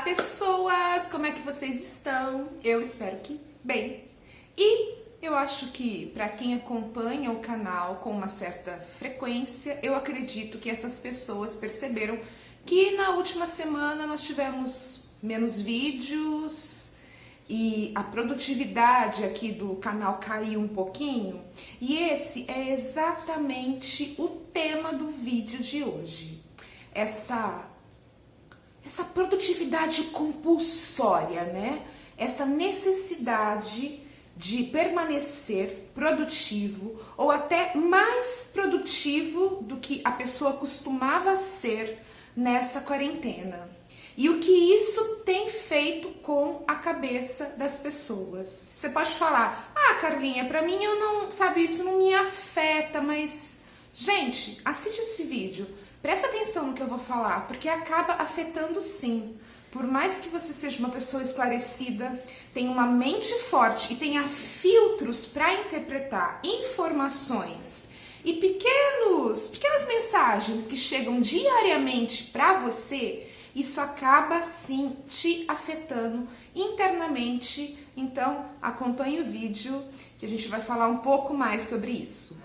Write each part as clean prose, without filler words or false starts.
pessoas! Como é que vocês estão? Eu espero que bem. E eu acho que para quem acompanha o canal com uma certa frequência, eu acredito que essas pessoas perceberam que na última semana nós tivemos menos vídeos e a produtividade aqui do canal caiu um pouquinho. E esse é exatamente o tema do vídeo de hoje. Essa produtividade compulsória, né? Essa necessidade de permanecer produtivo ou até mais produtivo do que a pessoa costumava ser nessa quarentena. E o que isso tem feito com a cabeça das pessoas. Você pode falar, Carlinha, pra mim isso não me afeta, mas... Gente, assiste esse vídeo. Presta atenção no que eu vou falar, porque acaba afetando sim. Por mais que você seja uma pessoa esclarecida, tenha uma mente forte e tenha filtros para interpretar informações e pequenas mensagens que chegam diariamente para você, isso acaba sim te afetando internamente. Então, acompanhe o vídeo que a gente vai falar um pouco mais sobre isso.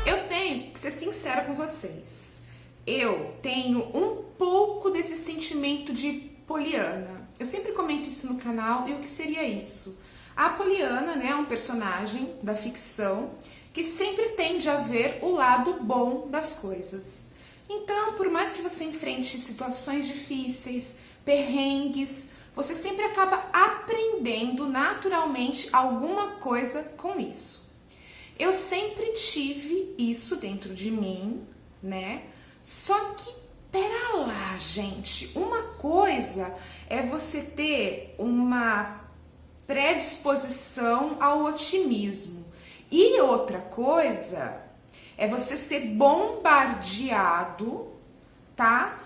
Eu tenho que ser sincera com vocês. Eu tenho um pouco desse sentimento de Poliana. Eu sempre comento isso no canal. E o que seria isso? A Poliana, né, é um personagem da ficção que sempre tende a ver o lado bom das coisas. Então, por mais que você enfrente situações difíceis, perrengues, você sempre acaba aprendendo naturalmente alguma coisa com isso. Eu sempre tive isso dentro de mim, né? Só que, pera lá, gente, uma coisa é você ter uma predisposição ao otimismo e outra coisa é você ser bombardeado, tá?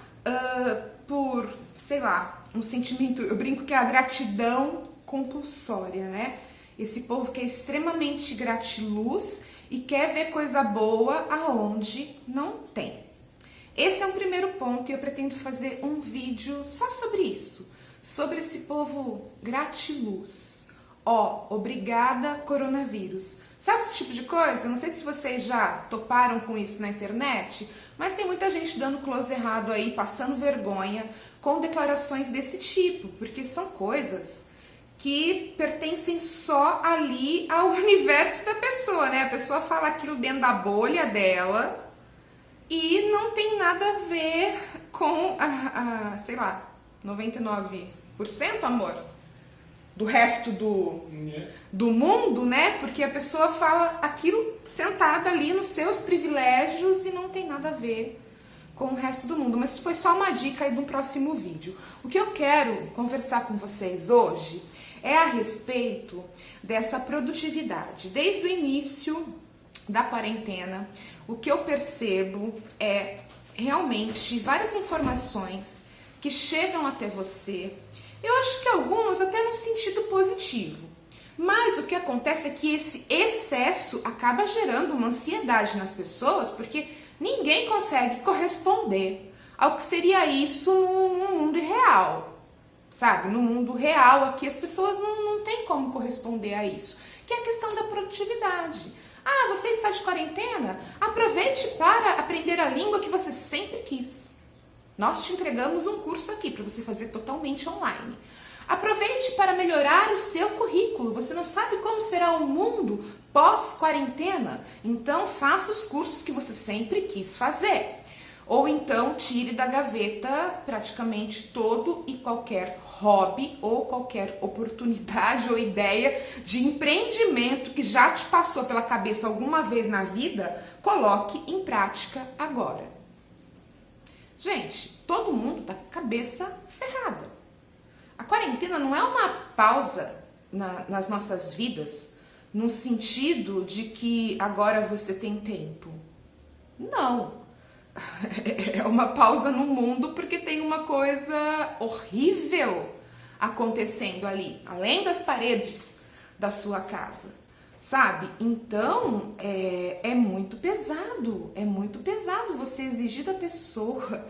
Por, sei lá, um sentimento, eu brinco que é a gratidão compulsória, né? Esse povo que é extremamente gratiluz e quer ver coisa boa aonde não tem. Esse é o primeiro ponto e eu pretendo fazer um vídeo só sobre isso. Sobre esse povo gratiluz. Obrigada coronavírus. Sabe esse tipo de coisa? Não sei se vocês já toparam com isso na internet, mas tem muita gente dando close errado aí, passando vergonha com declarações desse tipo, porque são coisas que pertencem só ali ao universo da pessoa, né? A pessoa fala aquilo dentro da bolha dela e não tem nada a ver com sei lá, 99% amor do resto do mundo, né? Porque a pessoa fala aquilo sentada ali nos seus privilégios e não tem nada a ver com o resto do mundo. Mas isso foi só uma dica aí do próximo vídeo. O que eu quero conversar com vocês hoje é a respeito dessa produtividade. Desde o início da quarentena, o que eu percebo é realmente várias informações que chegam até você. Eu acho que algumas até no sentido positivo. Mas o que acontece é que esse excesso acaba gerando uma ansiedade nas pessoas, porque ninguém consegue corresponder ao que seria isso no mundo real. Sabe, no mundo real aqui as pessoas não têm como corresponder a isso, que é a questão da produtividade. Você está de quarentena? Aproveite para aprender a língua que você sempre quis. Nós te entregamos um curso aqui para você fazer totalmente online. Aproveite para melhorar o seu currículo. Você não sabe como será o mundo pós-quarentena? Então faça os cursos que você sempre quis fazer. Ou então tire da gaveta praticamente todo e qualquer hobby ou qualquer oportunidade ou ideia de empreendimento que já te passou pela cabeça alguma vez na vida, coloque em prática agora. Gente, todo mundo tá com a cabeça ferrada. A quarentena não é uma pausa nas nossas vidas, no sentido de que agora você tem tempo. Não. É uma pausa no mundo porque tem uma coisa horrível acontecendo ali, além das paredes da sua casa, sabe? Então, é muito pesado. é muito pesado você exigir da pessoa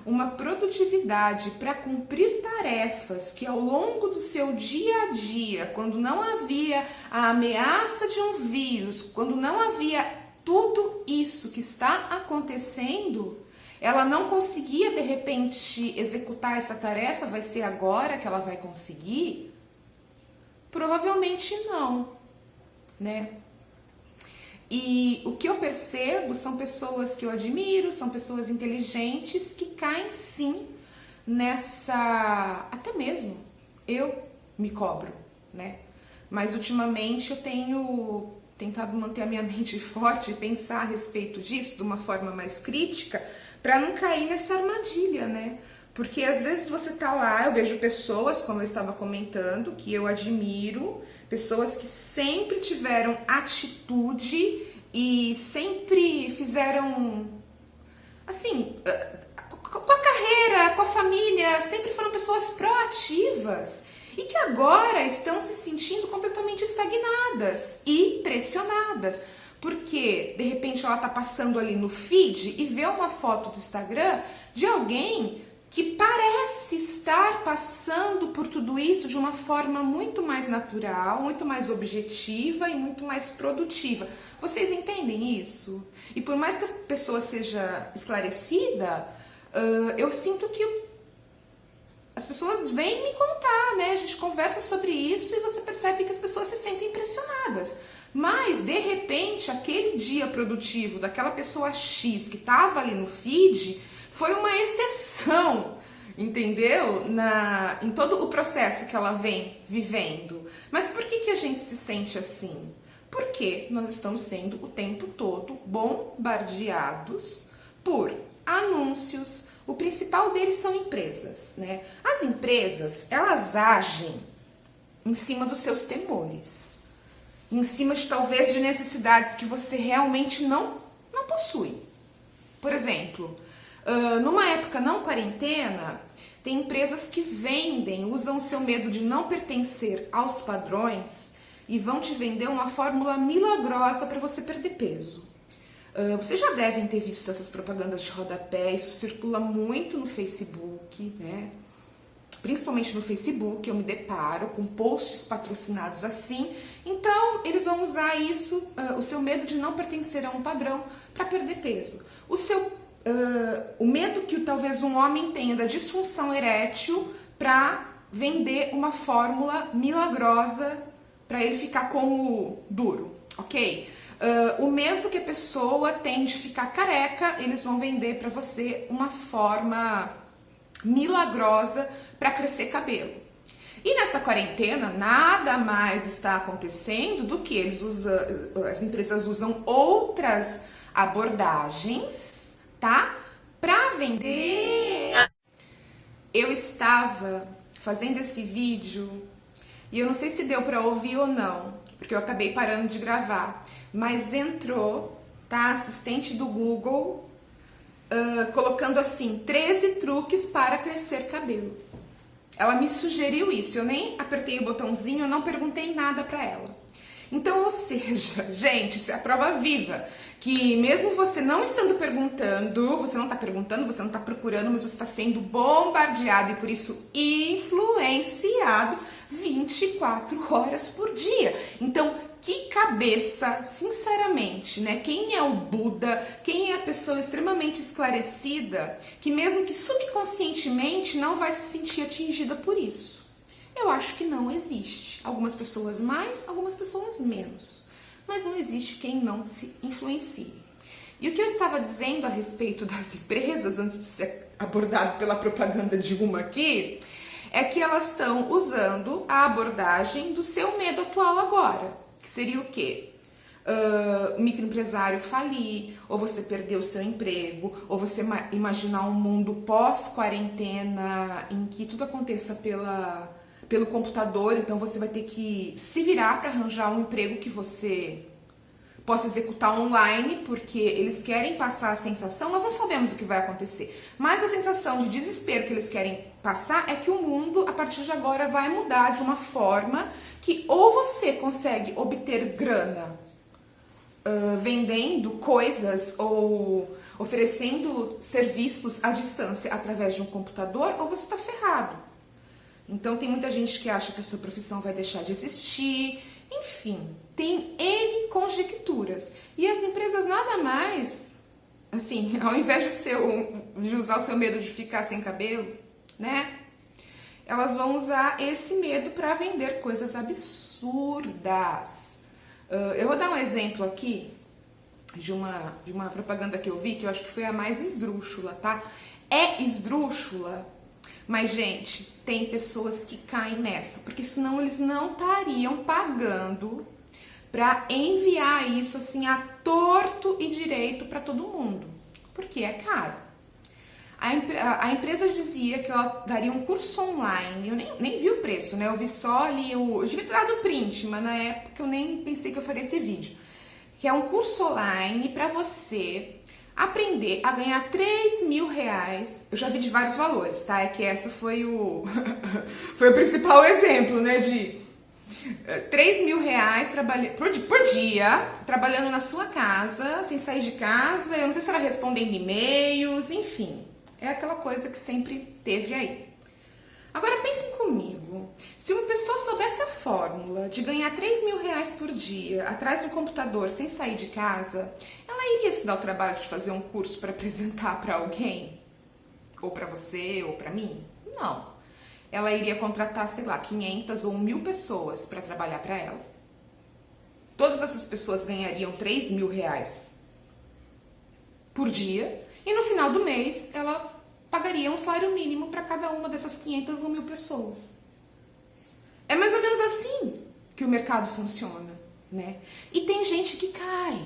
uma produtividade para cumprir tarefas que ao longo do seu dia a dia, quando não havia a ameaça de um vírus, quando não havia tudo isso que está acontecendo, ela não conseguia de repente executar essa tarefa. Vai ser agora que ela vai conseguir? Provavelmente não, né? E o que eu percebo são pessoas que eu admiro, são pessoas inteligentes que caem sim nessa... Até mesmo eu me cobro, né? Mas ultimamente eu tenho tentado manter a minha mente forte e pensar a respeito disso de uma forma mais crítica para não cair nessa armadilha, né? Porque às vezes você tá lá, eu vejo pessoas, como eu estava comentando, que eu admiro, pessoas que sempre tiveram atitude e sempre fizeram, assim, com a carreira, com a família, sempre foram pessoas proativas e que agora estão se sentindo completamente estagnadas e pressionadas. Porque, de repente, ela tá passando ali no feed e vê uma foto do Instagram de alguém que parece estar passando por tudo isso de uma forma muito mais natural, muito mais objetiva e muito mais produtiva. Vocês entendem isso? E por mais que a pessoa seja esclarecida, eu sinto que as pessoas vêm me contar, né? A gente conversa sobre isso e você percebe que as pessoas se sentem pressionadas. Mas, de repente, aquele dia produtivo daquela pessoa X que estava ali no feed foi uma exceção, entendeu? Em todo o processo que ela vem vivendo. Mas por que a gente se sente assim? Porque nós estamos sendo o tempo todo bombardeados por anúncios. O principal deles são empresas, né? As empresas, elas agem em cima dos seus temores, em cima de talvez de necessidades que você realmente não possui. Por exemplo, numa época não quarentena, tem empresas que vendem, usam o seu medo de não pertencer aos padrões e vão te vender uma fórmula milagrosa para você perder peso. Vocês já devem ter visto essas propagandas de rodapé, isso circula muito no Facebook, né? Principalmente no Facebook, eu me deparo com posts patrocinados assim. Então, eles vão usar isso, o seu medo de não pertencer a um padrão, para perder peso. O medo que talvez um homem tenha da disfunção erétil para vender uma fórmula milagrosa para ele ficar como duro, ok? O medo que a pessoa tem de ficar careca, eles vão vender para você uma forma milagrosa para crescer cabelo. E nessa quarentena, nada mais está acontecendo do que as empresas usam outras abordagens, tá? Para vender. Eu estava fazendo esse vídeo e eu não sei se deu para ouvir ou não, porque eu acabei parando de gravar, mas entrou, tá? Assistente do Google, colocando assim, 13 truques para crescer cabelo. Ela me sugeriu isso, eu nem apertei o botãozinho, eu não perguntei nada para ela. Então, ou seja, gente, isso é a prova viva, que mesmo você não estando perguntando, você não está procurando, mas você está sendo bombardeado e por isso influenciado 24 horas por dia. Então, que cabeça, sinceramente, né? Quem é o Buda, quem é a pessoa extremamente esclarecida, que mesmo que subconscientemente não vai se sentir atingida por isso? Eu acho que não existe. Algumas pessoas mais, algumas pessoas menos. Mas não existe quem não se influencie. E o que eu estava dizendo a respeito das empresas, antes de ser abordado pela propaganda de uma aqui, é que elas estão usando a abordagem do seu medo atual agora. Que seria o quê? O microempresário falir, ou você perder o seu emprego, ou você imaginar um mundo pós-quarentena em que tudo aconteça pelo computador, então você vai ter que se virar para arranjar um emprego que você possa executar online, porque eles querem passar a sensação, nós não sabemos o que vai acontecer, mas a sensação de desespero que eles querem passar é que o mundo, a partir de agora, vai mudar de uma forma que ou você consegue obter grana vendendo coisas ou oferecendo serviços à distância através de um computador, ou você está ferrado. Então tem muita gente que acha que a sua profissão vai deixar de existir, enfim, tem N conjecturas. E as empresas nada mais, assim, ao invés de usar o seu medo de ficar sem cabelo, né? Elas vão usar esse medo para vender coisas absurdas. Eu vou dar um exemplo aqui de uma propaganda que eu vi, que eu acho que foi a mais esdrúxula, tá? É esdrúxula, mas, gente, tem pessoas que caem nessa, porque senão eles não estariam pagando para enviar isso assim a torto e direito para todo mundo, porque é caro. A empresa dizia que ela daria um curso online, eu nem vi o preço, né? Eu vi só ali eu devia ter dado print, mas na época eu nem pensei que eu faria esse vídeo. Que é um curso online para você aprender a ganhar 3 mil reais. Eu já vi de vários valores, tá? É que essa foi foi o principal exemplo, né? De 3 mil reais por dia, trabalhando na sua casa, sem sair de casa. Eu não sei se era respondendo e-mails, enfim. É aquela coisa que sempre teve aí. Agora pensem comigo, se uma pessoa soubesse a fórmula de ganhar 3 mil reais por dia atrás do computador sem sair de casa, ela iria se dar o trabalho de fazer um curso para apresentar para alguém? Ou para você, ou para mim? Não. Ela iria contratar, sei lá, 500 ou 1.000 pessoas para trabalhar para ela. Todas essas pessoas ganhariam 3 mil reais por dia e no final do mês ela pagaria um salário mínimo para cada uma dessas 500 ou 1.000 pessoas. É mais ou menos assim que o mercado funciona, né? E tem gente que cai.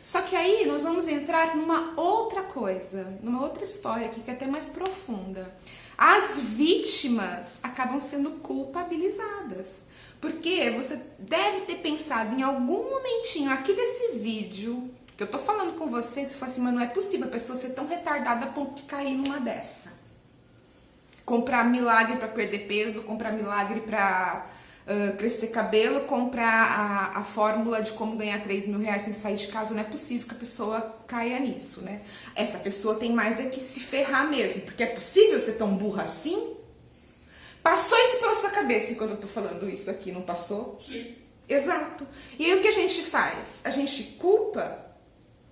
Só que aí nós vamos entrar numa outra coisa, numa outra história aqui que é até mais profunda. As vítimas acabam sendo culpabilizadas. Porque você deve ter pensado em algum momentinho aqui desse vídeo, que eu tô falando com você, você fala assim, mas não é possível a pessoa ser tão retardada a ponto de cair numa dessa. Comprar milagre para perder peso, comprar milagre para crescer cabelo, comprar a fórmula de como ganhar 3 mil reais sem sair de casa, não é possível que a pessoa caia nisso, né? Essa pessoa tem mais é que se ferrar mesmo, porque é possível ser tão burra assim? Passou isso pela sua cabeça quando eu tô falando isso aqui, não passou? Sim. Exato. E aí o que a gente faz? A gente culpa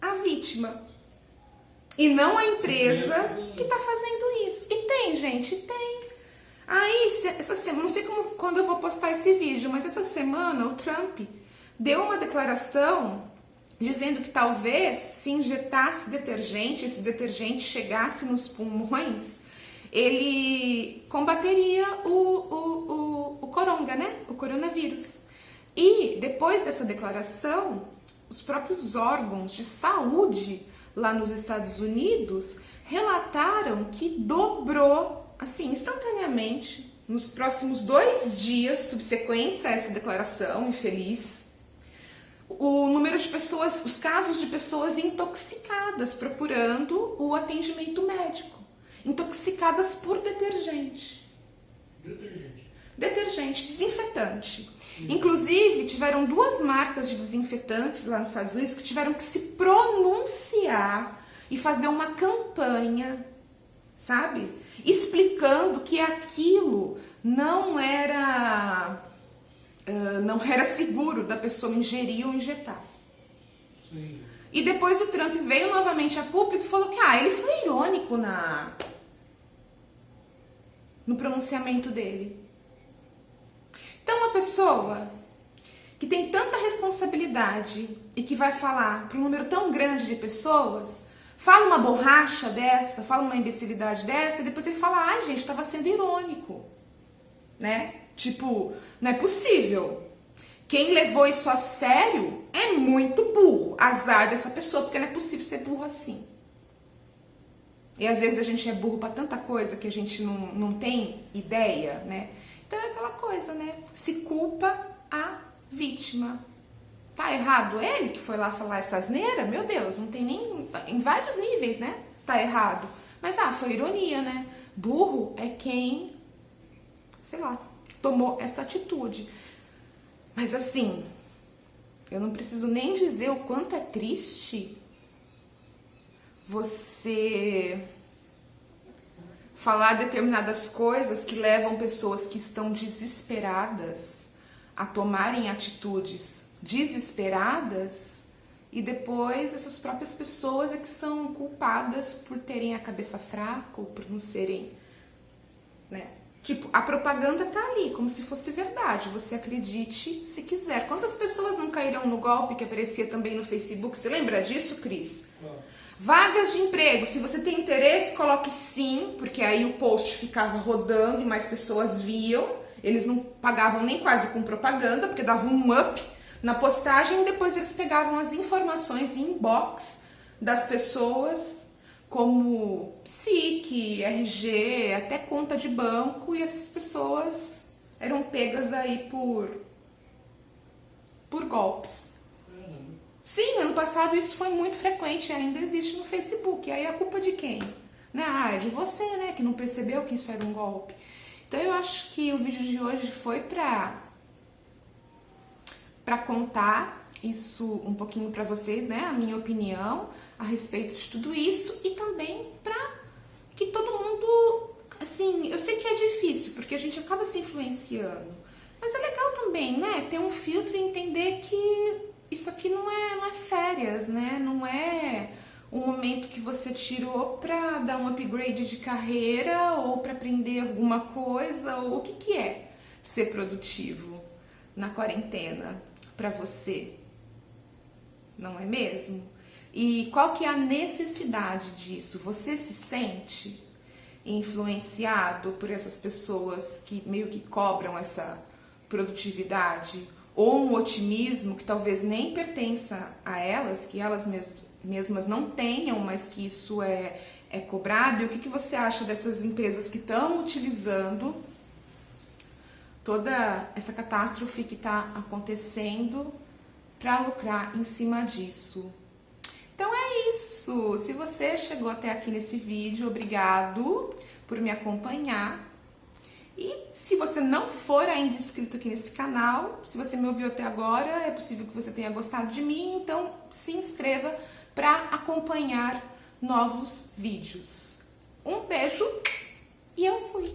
a vítima e não a empresa que tá fazendo isso. E tem, gente, tem. Aí, essa semana, não sei quando eu vou postar esse vídeo, mas essa semana o Trump deu uma declaração dizendo que talvez se injetasse detergente, esse detergente chegasse nos pulmões, ele combateria o coronga, né? O coronavírus. E depois dessa declaração, os próprios órgãos de saúde lá nos Estados Unidos relataram que dobrou, assim, instantaneamente, nos próximos 2 dias subsequentes a essa declaração infeliz, o número de pessoas, os casos de pessoas intoxicadas procurando o atendimento médico, intoxicadas por detergente. Detergente, desinfetante. Inclusive, tiveram 2 marcas de desinfetantes lá nos Estados Unidos que tiveram que se pronunciar e fazer uma campanha, sabe? Explicando que aquilo não era seguro da pessoa ingerir ou injetar. Sim. E depois o Trump veio novamente a público e falou que ele foi irônico no pronunciamento dele. Então, uma pessoa que tem tanta responsabilidade e que vai falar para um número tão grande de pessoas, fala uma borracha dessa, fala uma imbecilidade dessa, e depois ele fala, gente, estava sendo irônico, né? Tipo, não é possível. Quem levou isso a sério é muito burro. Azar dessa pessoa, porque não é possível ser burro assim. E às vezes a gente é burro para tanta coisa que a gente não tem ideia, né? Então é aquela coisa, né? Se culpa a vítima. Tá errado ele que foi lá falar essa asneira? Meu Deus, não tem nem... Em vários níveis, né? Tá errado. Mas, foi ironia, né? Burro é quem, sei lá, tomou essa atitude. Mas assim, Eu não preciso nem dizer o quanto é triste você falar determinadas coisas que levam pessoas que estão desesperadas a tomarem atitudes desesperadas, e depois essas próprias pessoas é que são culpadas por terem a cabeça fraca ou por não serem, né? Tipo, a propaganda tá ali, como se fosse verdade. Você acredite se quiser. Quantas pessoas não caíram no golpe que aparecia também no Facebook? Você lembra disso, Cris? Vagas de emprego. Se você tem interesse, coloque sim, porque aí o post ficava rodando e mais pessoas viam. Eles não pagavam nem quase com propaganda, porque dava um up na postagem. E depois eles pegavam as informações em inbox das pessoas, como SIC, RG, até conta de banco, e essas pessoas eram pegas aí por golpes. Sim, ano passado isso foi muito frequente, ainda existe no Facebook. E aí a culpa de quem? Né? Ah, é de você, né, que não percebeu que isso era um golpe. Então eu acho que o vídeo de hoje foi para contar isso um pouquinho para vocês, né, a minha opinião a respeito de tudo isso, e também para que todo mundo, assim, eu sei que é difícil, porque a gente acaba se influenciando, mas é legal também, né, ter um filtro e entender que isso aqui não é férias, né, não é um momento que você tirou para dar um upgrade de carreira ou para aprender alguma coisa, ou o que é ser produtivo na quarentena para você, não é mesmo? E qual que é a necessidade disso? Você se sente influenciado por essas pessoas que meio que cobram essa produtividade, ou um otimismo que talvez nem pertença a elas, que elas mesmas não tenham, mas que isso é cobrado? E o que você acha dessas empresas que estão utilizando toda essa catástrofe que está acontecendo para lucrar em cima disso? Então é isso. Se você chegou até aqui nesse vídeo, obrigado por me acompanhar. E se você não for ainda inscrito aqui nesse canal, se você me ouviu até agora, é possível que você tenha gostado de mim, então se inscreva para acompanhar novos vídeos. Um beijo e eu fui!